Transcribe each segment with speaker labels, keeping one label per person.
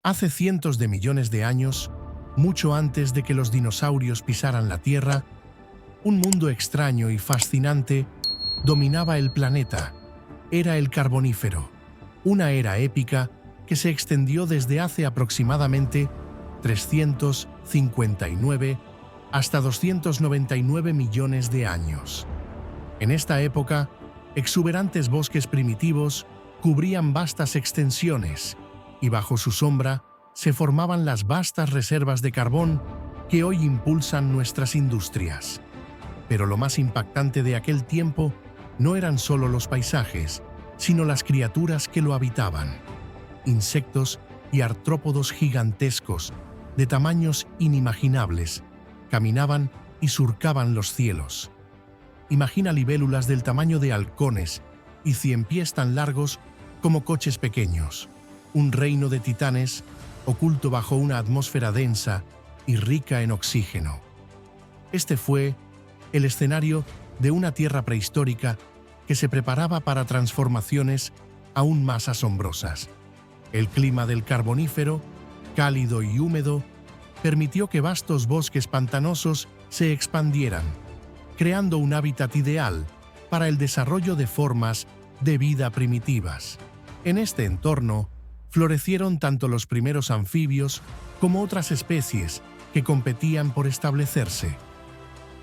Speaker 1: Hace cientos de millones de años, mucho antes de que los dinosaurios pisaran la Tierra, un mundo extraño y fascinante dominaba el planeta. Era el Carbonífero, una era épica que se extendió desde hace aproximadamente 359 hasta 299 millones de años. En esta época, exuberantes bosques primitivos cubrían vastas extensiones y bajo su sombra se formaban las vastas reservas de carbón que hoy impulsan nuestras industrias. Pero lo más impactante de aquel tiempo no eran solo los paisajes, sino las criaturas que lo habitaban. Insectos y artrópodos gigantescos, de tamaños inimaginables, caminaban y surcaban los cielos. Imagina libélulas del tamaño de halcones y ciempiés tan largos como coches pequeños. Un reino de titanes oculto bajo una atmósfera densa y rica en oxígeno. Este fue el escenario de una tierra prehistórica que se preparaba para transformaciones aún más asombrosas. El clima del Carbonífero, cálido y húmedo, permitió que vastos bosques pantanosos se expandieran, creando un hábitat ideal para el desarrollo de formas de vida primitivas. En este entorno, florecieron tanto los primeros anfibios como otras especies que competían por establecerse.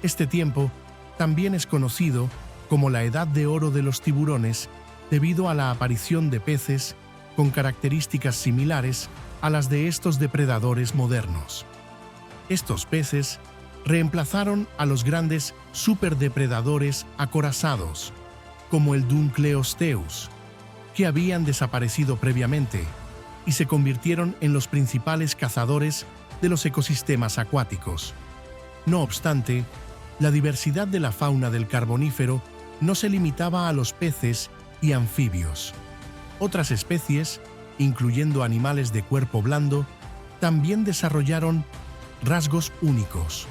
Speaker 1: Este tiempo también es conocido como la Edad de Oro de los tiburones debido a la aparición de peces con características similares a las de estos depredadores modernos. Estos peces reemplazaron a los grandes superdepredadores acorazados, como el Dunkleosteus, que habían desaparecido previamente y se convirtieron en los principales cazadores de los ecosistemas acuáticos. No obstante, la diversidad de la fauna del Carbonífero no se limitaba a los peces y anfibios. Otras especies, incluyendo animales de cuerpo blando, también desarrollaron rasgos únicos.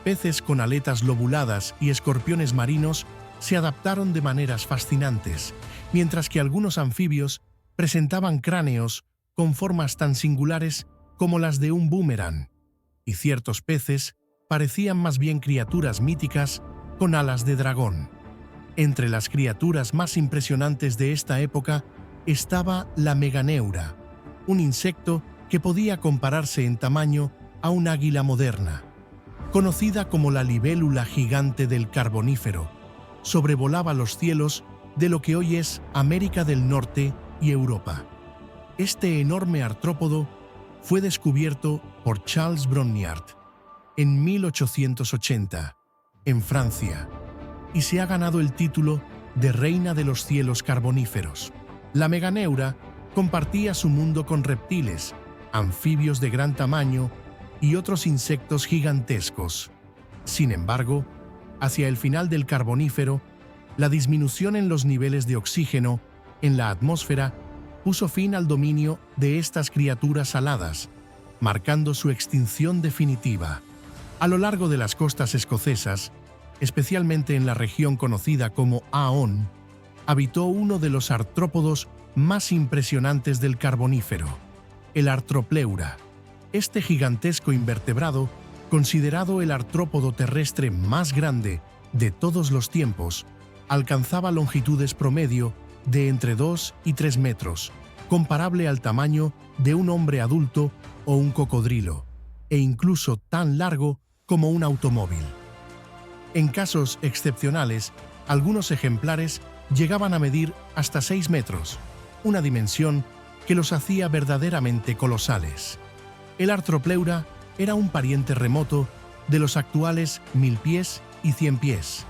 Speaker 1: Peces con aletas lobuladas y escorpiones marinos se adaptaron de maneras fascinantes, mientras que algunos anfibios presentaban cráneos con formas tan singulares como las de un boomerang, y ciertos peces parecían más bien criaturas míticas con alas de dragón. Entre las criaturas más impresionantes de esta época estaba la meganeura, un insecto que podía compararse en tamaño a un águila moderna. Conocida como la libélula gigante del Carbonífero, sobrevolaba los cielos de lo que hoy es América del Norte y Europa. Este enorme artrópodo fue descubierto por Charles Brongniart en 1880, en Francia, y se ha ganado el título de Reina de los Cielos Carboníferos. La meganeura compartía su mundo con reptiles, anfibios de gran tamaño y otros insectos gigantescos. Sin embargo, hacia el final del Carbonífero, la disminución en los niveles de oxígeno en la atmósfera puso fin al dominio de estas criaturas aladas, marcando su extinción definitiva. A lo largo de las costas escocesas, especialmente en la región conocida como Aon, habitó uno de los artrópodos más impresionantes del Carbonífero, el Artropleura. Este gigantesco invertebrado, considerado el artrópodo terrestre más grande de todos los tiempos, alcanzaba longitudes promedio de entre 2 y 3 metros, comparable al tamaño de un hombre adulto o un cocodrilo, e incluso tan largo como un automóvil. En casos excepcionales, algunos ejemplares llegaban a medir hasta 6 metros, una dimensión que los hacía verdaderamente colosales. El Artropleura era un pariente remoto de los actuales milpiés y ciempiés,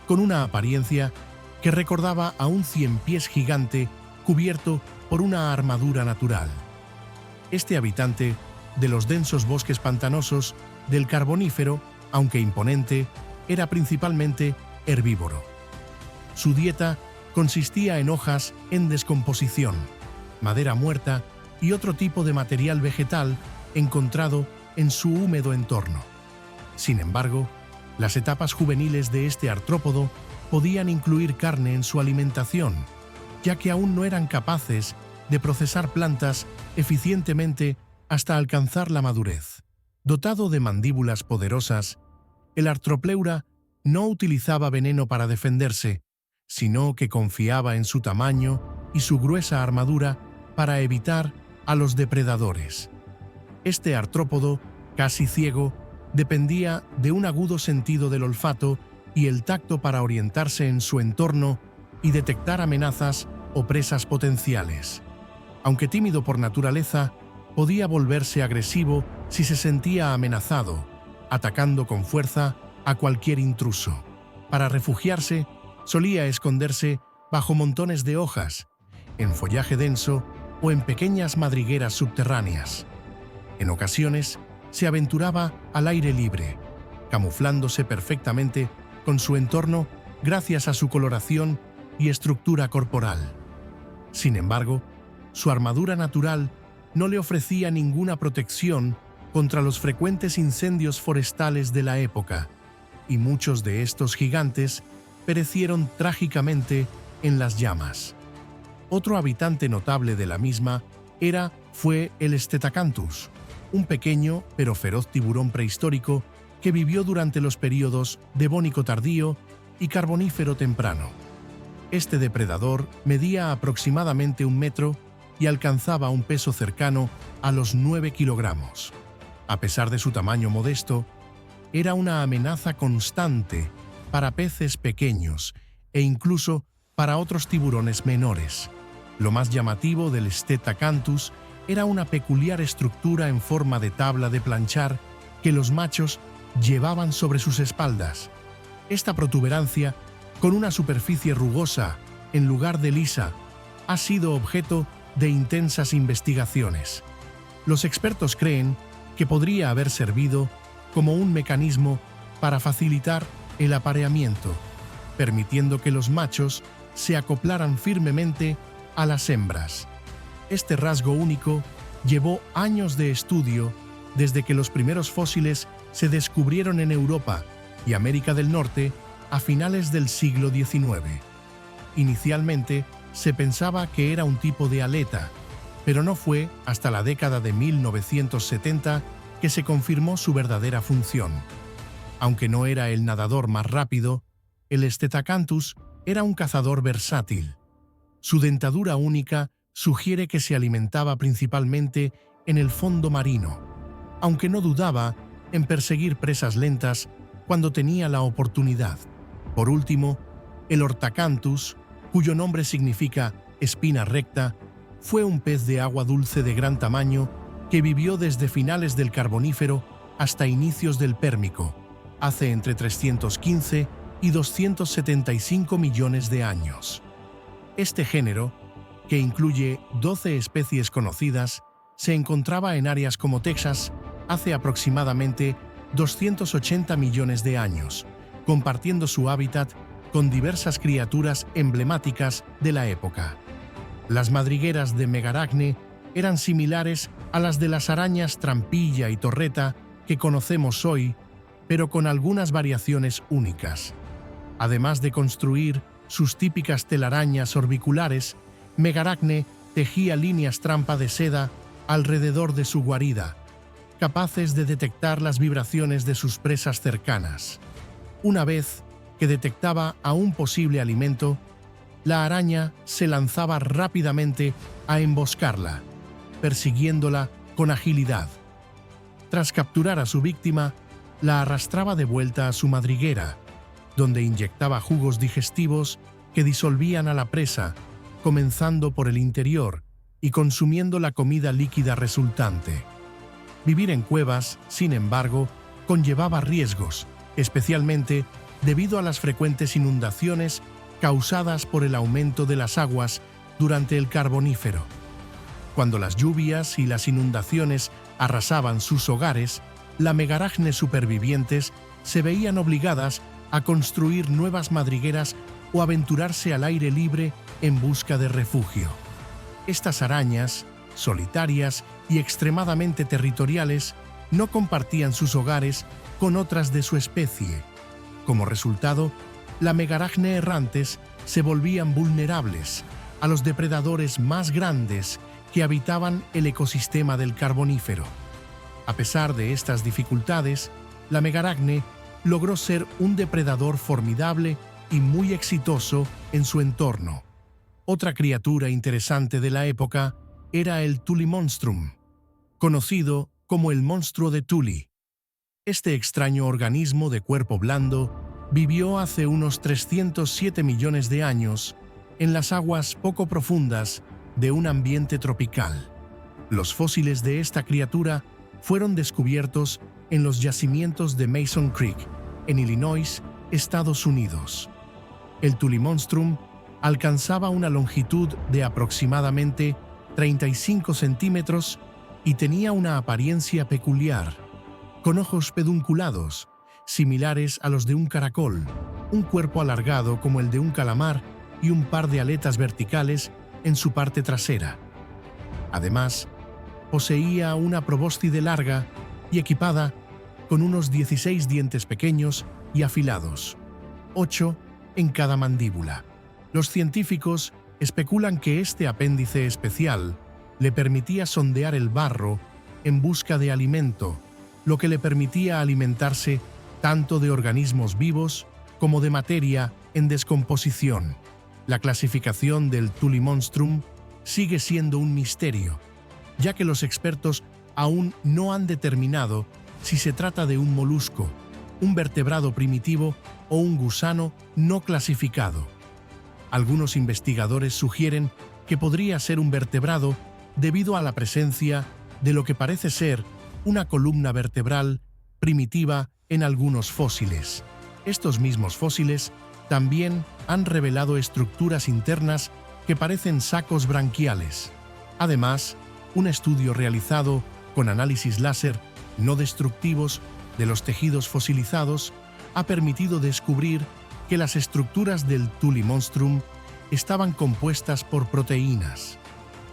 Speaker 1: con una apariencia que recordaba a un ciempiés gigante cubierto por una armadura natural. Este habitante de los densos bosques pantanosos del Carbonífero, aunque imponente, era principalmente herbívoro. Su dieta consistía en hojas en descomposición, madera muerta y otro tipo de material vegetal encontrado en su húmedo entorno. Sin embargo, las etapas juveniles de este artrópodo podían incluir carne en su alimentación, ya que aún no eran capaces de procesar plantas eficientemente hasta alcanzar la madurez. Dotado de mandíbulas poderosas, el Arthropleura no utilizaba veneno para defenderse, sino que confiaba en su tamaño y su gruesa armadura para evitar a los depredadores. Este artrópodo, casi ciego, dependía de un agudo sentido del olfato y el tacto para orientarse en su entorno y detectar amenazas o presas potenciales. Aunque tímido por naturaleza, podía volverse agresivo si se sentía amenazado, atacando con fuerza a cualquier intruso. Para refugiarse, solía esconderse bajo montones de hojas, en follaje denso o en pequeñas madrigueras subterráneas. En ocasiones, se aventuraba al aire libre, camuflándose perfectamente con su entorno gracias a su coloración y estructura corporal. Sin embargo, su armadura natural no le ofrecía ninguna protección contra los frecuentes incendios forestales de la época, y muchos de estos gigantes perecieron trágicamente en las llamas. Otro habitante notable de la misma fue el Stetacanthus, un pequeño pero feroz tiburón prehistórico que vivió durante los períodos Devónico tardío y Carbonífero temprano. Este depredador medía aproximadamente 1 metro y alcanzaba un peso cercano a los 9 kilogramos. A pesar de su tamaño modesto, era una amenaza constante para peces pequeños e incluso para otros tiburones menores. Lo más llamativo del Stetacanthus era una peculiar estructura en forma de tabla de planchar que los machos llevaban sobre sus espaldas. Esta protuberancia, con una superficie rugosa en lugar de lisa, ha sido objeto de intensas investigaciones. Los expertos creen que podría haber servido como un mecanismo para facilitar el apareamiento, permitiendo que los machos se acoplaran firmemente a las hembras. Este rasgo único llevó años de estudio desde que los primeros fósiles se descubrieron en Europa y América del Norte a finales del siglo XIX. Inicialmente se pensaba que era un tipo de aleta, pero no fue hasta la década de 1970 que se confirmó su verdadera función. Aunque no era el nadador más rápido, el Stetacanthus era un cazador versátil. Su dentadura única sugiere que se alimentaba principalmente en el fondo marino, aunque no dudaba en perseguir presas lentas cuando tenía la oportunidad. Por último, el Orthacanthus, cuyo nombre significa espina recta, fue un pez de agua dulce de gran tamaño que vivió desde finales del Carbonífero hasta inicios del Pérmico, hace entre 315 y 275 millones de años. Este género, que incluye 12 especies conocidas, se encontraba en áreas como Texas hace aproximadamente 280 millones de años, compartiendo su hábitat con diversas criaturas emblemáticas de la época. Las madrigueras de Megaracne eran similares a las de las arañas trampilla y torreta que conocemos hoy, pero con algunas variaciones únicas. Además de construir sus típicas telarañas orbiculares, Megaracne tejía líneas trampa de seda alrededor de su guarida, capaces de detectar las vibraciones de sus presas cercanas. Una vez que detectaba a un posible alimento, la araña se lanzaba rápidamente a emboscarla, persiguiéndola con agilidad. Tras capturar a su víctima, la arrastraba de vuelta a su madriguera, donde inyectaba jugos digestivos que disolvían a la presa, comenzando por el interior y consumiendo la comida líquida resultante. Vivir en cuevas, sin embargo, conllevaba riesgos, especialmente debido a las frecuentes inundaciones causadas por el aumento de las aguas durante el Carbonífero. Cuando las lluvias y las inundaciones arrasaban sus hogares, las Megaracne supervivientes se veían obligadas a construir nuevas madrigueras o aventurarse al aire libre en busca de refugio. Estas arañas, solitarias y extremadamente territoriales, no compartían sus hogares con otras de su especie. Como resultado, las Megaracne errantes se volvían vulnerables a los depredadores más grandes que habitaban el ecosistema del Carbonífero. A pesar de estas dificultades, la megaracne logró ser un depredador formidable y muy exitoso en su entorno. Otra criatura interesante de la época era el Tuli-monstrum, conocido como el monstruo de Tuli. Este extraño organismo de cuerpo blando vivió hace unos 307 millones de años en las aguas poco profundas de un ambiente tropical. Los fósiles de esta criatura fueron descubiertos en los yacimientos de Mason Creek, en Illinois, Estados Unidos. El Tuli-monstrum alcanzaba una longitud de aproximadamente 35 centímetros y tenía una apariencia peculiar, con ojos pedunculados, similares a los de un caracol, un cuerpo alargado como el de un calamar y un par de aletas verticales en su parte trasera. Además, poseía una probóscide larga y equipada con unos 16 dientes pequeños y afilados, 8 en cada mandíbula. Los científicos especulan que este apéndice especial le permitía sondear el barro en busca de alimento, lo que le permitía alimentarse tanto de organismos vivos como de materia en descomposición. La clasificación del Tuli-monstrum sigue siendo un misterio, ya que los expertos aún no han determinado si se trata de un molusco, un vertebrado primitivo o un gusano no clasificado. Algunos investigadores sugieren que podría ser un vertebrado debido a la presencia de lo que parece ser una columna vertebral primitiva en algunos fósiles. Estos mismos fósiles también han revelado estructuras internas que parecen sacos branquiales. Además, un estudio realizado con análisis láser no destructivos de los tejidos fosilizados ha permitido descubrir que las estructuras del Tuli-monstrum estaban compuestas por proteínas,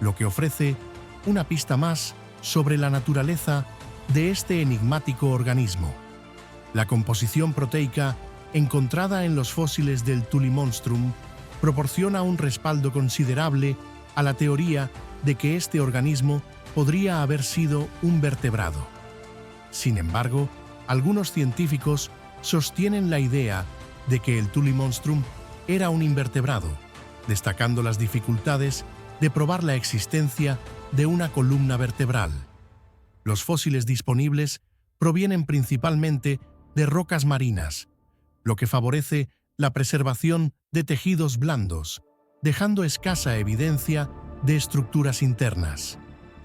Speaker 1: lo que ofrece una pista más sobre la naturaleza de este enigmático organismo. La composición proteica encontrada en los fósiles del Tuli-monstrum proporciona un respaldo considerable a la teoría de que este organismo podría haber sido un vertebrado. Sin embargo, algunos científicos sostienen la idea de que el Tuli-monstrum era un invertebrado, destacando las dificultades de probar la existencia de una columna vertebral. Los fósiles disponibles provienen principalmente de rocas marinas, lo que favorece la preservación de tejidos blandos, dejando escasa evidencia de estructuras internas.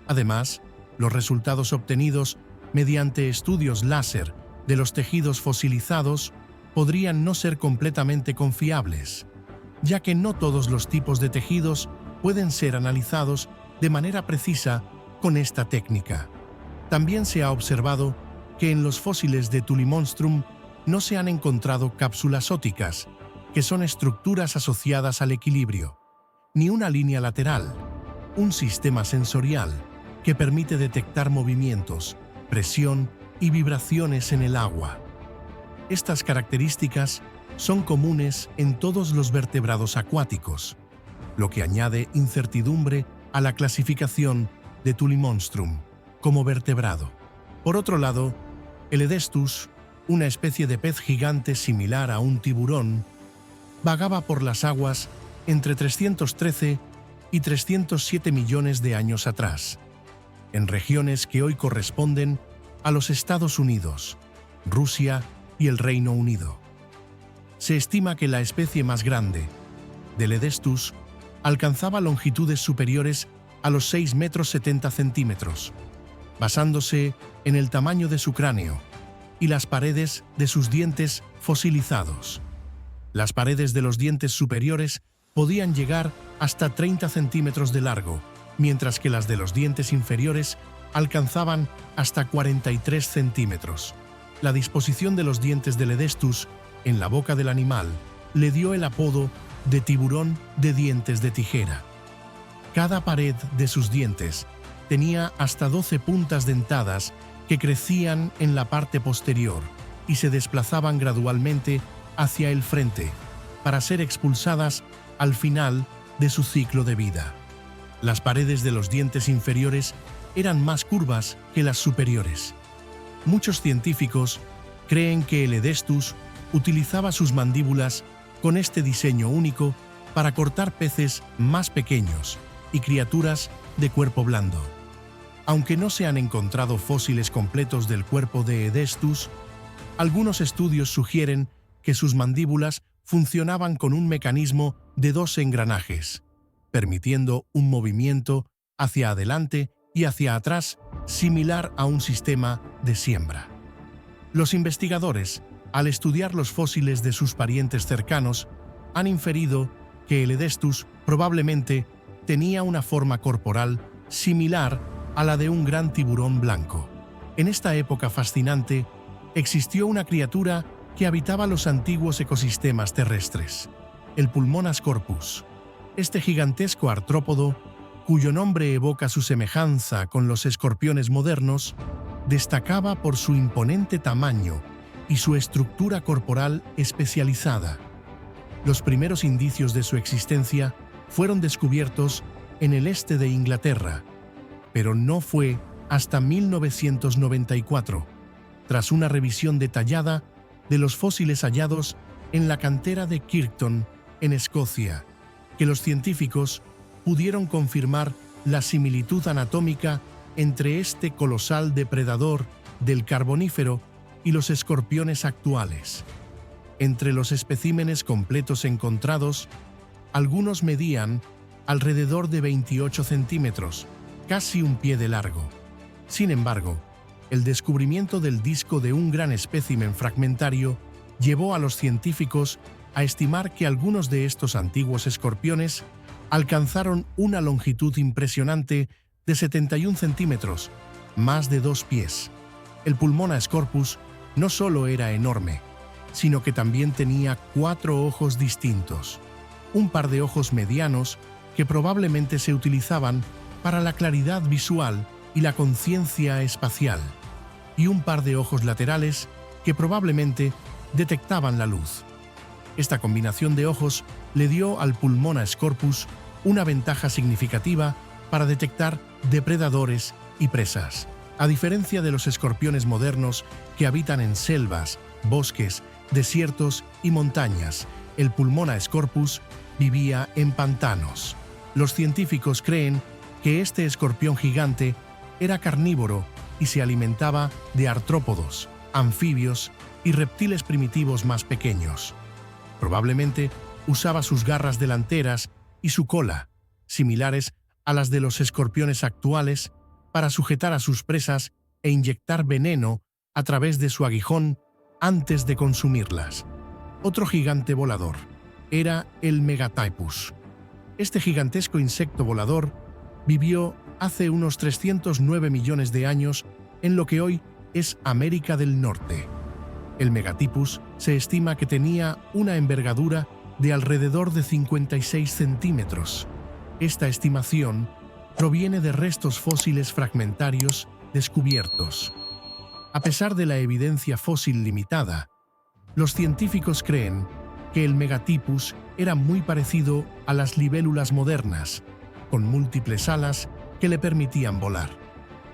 Speaker 1: Además, los resultados obtenidos mediante estudios láser de los tejidos fosilizados podrían no ser completamente confiables, ya que no todos los tipos de tejidos pueden ser analizados de manera precisa con esta técnica. También se ha observado que en los fósiles de Tuli-monstrum no se han encontrado cápsulas óticas, que son estructuras asociadas al equilibrio, ni una línea lateral, un sistema sensorial que permite detectar movimientos, presión y vibraciones en el agua. Estas características son comunes en todos los vertebrados acuáticos, lo que añade incertidumbre a la clasificación de Tuli-monstrum como vertebrado. Por otro lado, el Edestus, una especie de pez gigante similar a un tiburón, vagaba por las aguas entre 313 y 307 millones de años atrás, en regiones que hoy corresponden a los Estados Unidos, Rusia y el Reino Unido. Se estima que la especie más grande, del Edestus, alcanzaba longitudes superiores a los 6 metros 70 centímetros, basándose en el tamaño de su cráneo y las paredes de sus dientes fosilizados. Las paredes de los dientes superiores podían llegar hasta 30 centímetros de largo, mientras que las de los dientes inferiores alcanzaban hasta 43 centímetros. La disposición de los dientes del Edestus en la boca del animal le dio el apodo de tiburón de dientes de tijera. Cada pared de sus dientes tenía hasta 12 puntas dentadas que crecían en la parte posterior y se desplazaban gradualmente hacia el frente para ser expulsadas al final de su ciclo de vida. Las paredes de los dientes inferiores eran más curvas que las superiores. Muchos científicos creen que el Edestus utilizaba sus mandíbulas con este diseño único para cortar peces más pequeños y criaturas de cuerpo blando. Aunque no se han encontrado fósiles completos del cuerpo de Edestus, algunos estudios sugieren que sus mandíbulas funcionaban con un mecanismo de 2 engranajes, permitiendo un movimiento hacia adelante y hacia atrás similar a un sistema de siembra. Los investigadores, al estudiar los fósiles de sus parientes cercanos, han inferido que el Edestus probablemente tenía una forma corporal similar a la de un gran tiburón blanco. En esta época fascinante, existió una criatura que habitaba los antiguos ecosistemas terrestres, el Pulmonas corpus. Este gigantesco artrópodo, cuyo nombre evoca su semejanza con los escorpiones modernos, destacaba por su imponente tamaño y su estructura corporal especializada. Los primeros indicios de su existencia fueron descubiertos en el este de Inglaterra, pero no fue hasta 1994, tras una revisión detallada de los fósiles hallados en la cantera de Kirkton, en Escocia, que los científicos pudieron confirmar la similitud anatómica entre este colosal depredador del Carbonífero y los escorpiones actuales. Entre los especímenes completos encontrados, algunos medían alrededor de 28 centímetros, casi un pie de largo. Sin embargo, el descubrimiento del disco de un gran espécimen fragmentario llevó a los científicos a estimar que algunos de estos antiguos escorpiones alcanzaron una longitud impresionante de 71 centímetros, más de 2 pies. El Pulmonas corpus no solo era enorme, sino que también tenía 4 ojos distintos, un par de ojos medianos que probablemente se utilizaban para la claridad visual y la conciencia espacial, y un par de ojos laterales que probablemente detectaban la luz. Esta combinación de ojos le dio al Pulmonas corpus una ventaja significativa para detectar depredadores y presas. A diferencia de los escorpiones modernos que habitan en selvas, bosques, desiertos y montañas, el Pulmonas corpus vivía en pantanos. Los científicos creen que este escorpión gigante era carnívoro y se alimentaba de artrópodos, anfibios y reptiles primitivos más pequeños. Probablemente usaba sus garras delanteras y su cola, similares a las de los escorpiones actuales, para sujetar a sus presas e inyectar veneno a través de su aguijón antes de consumirlas. Otro gigante volador era el Megatypus. Este gigantesco insecto volador vivió hace unos 309 millones de años en lo que hoy es América del Norte. El Megatypus se estima que tenía una envergadura de alrededor de 56 centímetros. Esta estimación proviene de restos fósiles fragmentarios descubiertos. A pesar de la evidencia fósil limitada, los científicos creen que el Megatypus era muy parecido a las libélulas modernas, con múltiples alas que le permitían volar.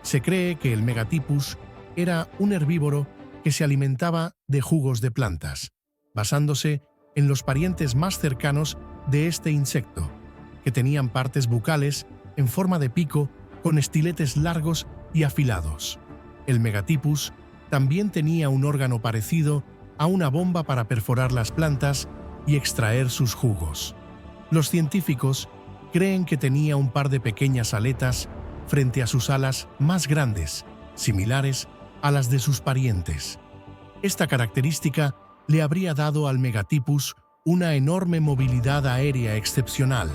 Speaker 1: Se cree que el Megatypus era un herbívoro que se alimentaba de jugos de plantas, basándose en los parientes más cercanos de este insecto, que tenían partes bucales en forma de pico con estiletes largos y afilados. El Megatypus también tenía un órgano parecido a una bomba para perforar las plantas y extraer sus jugos. Los científicos creen que tenía un par de pequeñas aletas frente a sus alas más grandes, similares a las de sus parientes. Esta característica le habría dado al Megatypus una enorme movilidad aérea excepcional,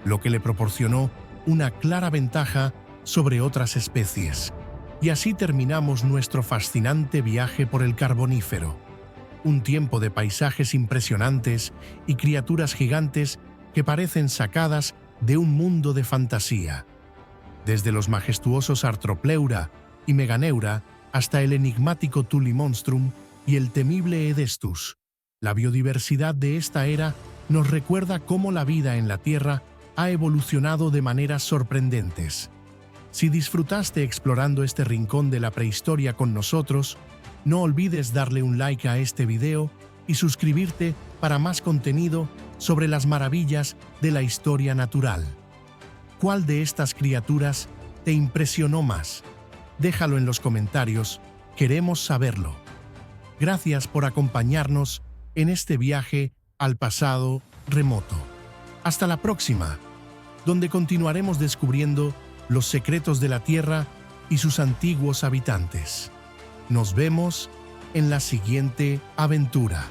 Speaker 1: lo que le proporcionó una clara ventaja sobre otras especies. Y así terminamos nuestro fascinante viaje por el Carbonífero, un tiempo de paisajes impresionantes y criaturas gigantes que parecen sacadas de un mundo de fantasía. Desde los majestuosos Artropleura y Meganeura hasta el enigmático Tullimonstrum y el temible Edestus, la biodiversidad de esta era nos recuerda cómo la vida en la Tierra ha evolucionado de maneras sorprendentes. Si disfrutaste explorando este rincón de la prehistoria con nosotros, no olvides darle un like a este video y suscribirte para más contenido sobre las maravillas de la historia natural. ¿Cuál de estas criaturas te impresionó más? Déjalo en los comentarios, queremos saberlo. Gracias por acompañarnos en este viaje al pasado remoto. Hasta la próxima, donde continuaremos descubriendo los secretos de la Tierra y sus antiguos habitantes. Nos vemos en la siguiente aventura.